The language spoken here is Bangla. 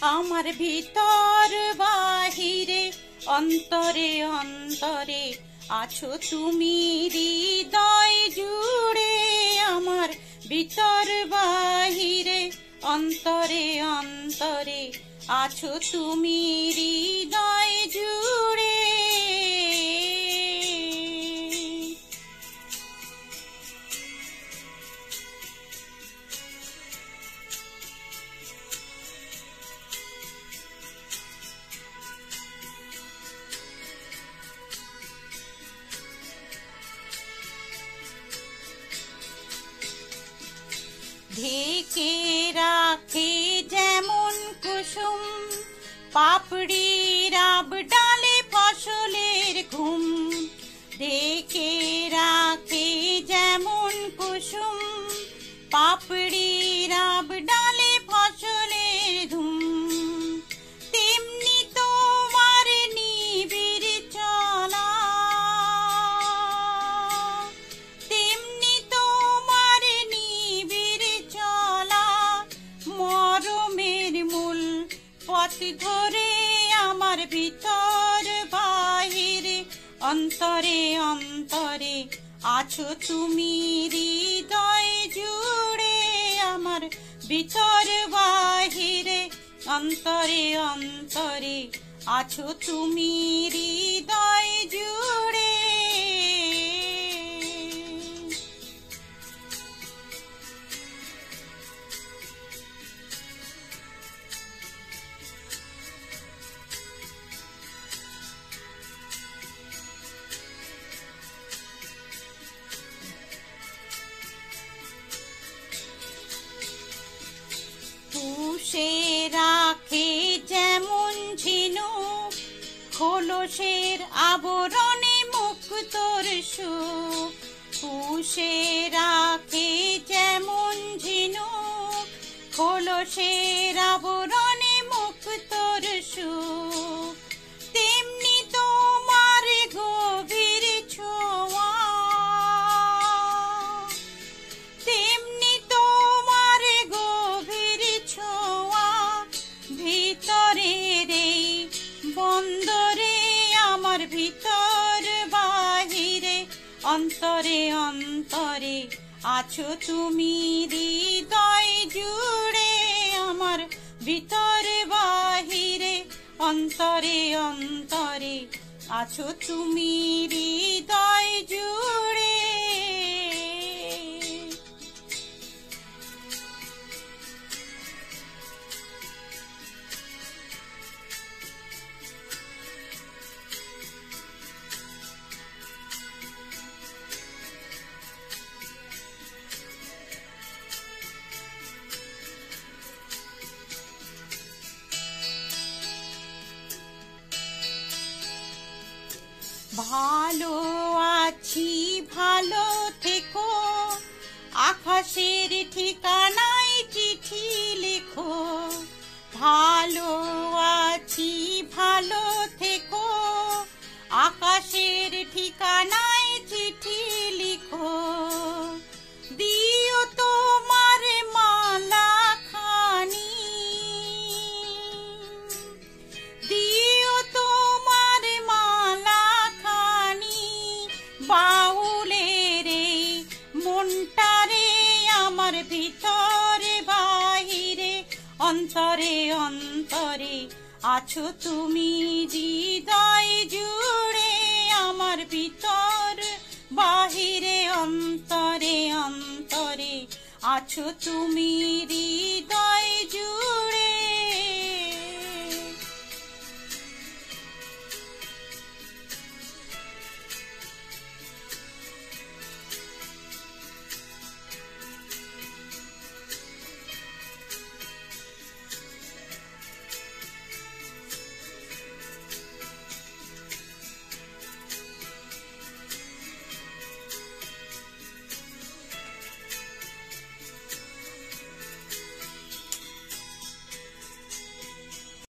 আমার ভিতর বাহিরে অন্তরে অন্তরে আছো তুমি হৃদয় জুড়ে। আমার ভিতর বাহিরে অন্তরে অন্তরে আছো তুমি হৃদয় জুড়ে। ঢেকে রাখে যেমন কুসুম পাপড়ির আব ডালে ফসলের ঘুম। ঢেকে রাখে যেমন কুসুম পাপড়ির আব ডালে ফসলের ধুম। তেমনি তোমার নিবিড় চলা, তেমনি তোমার নিবিড় চলা মরমের মূল পথ ধরে। আমার ভিতর বাহিরে অন্তরে অন্তরে আছো তুমি হৃদয় জুড়ে। আমার ভিতর বাহিরে অন্তরে অন্তরে আছো তুমি হৃদয় জুড়ে। পুষে রাখে যেমন ঝিনুক খোলসের আবরণে মুক্তোর সুখ। পুষে রাখে যেমন ঝিনুক খোলসের আবরণে মুক্তোর সুখ। তেমনি তোমার গভীর ছোঁয়া, তেমনি তোমার গভীর ছোঁয়া ভিতরের এই বন্দরে। আমার ভিতর বাহিরে অন্তরে অন্তরে আছো তুমি হৃদয় জুড়ে। আমার ভিতর বাহিরে অন্তরে অন্তরে আছো তুমি হৃদয় জুড়ে। ভালো আছি ভালো থেকো আকাশের ঠিকানায় চিঠি লেখো। ভালো আছি ভালো থেকো আকাশের ঠিকানায় চিঠি লিখো। দিও তোমার মালা খানি, দিও তোমার মালা খানি বাউলের এই মনটারে। আমার ভিতরে বাহিরে অন্তরে অন্তরে আছো তুমি হৃদয় জুড়ে। আমার ভিতর বাহিরে অন্তরে অন্তরে আছো তুমি হৃদয়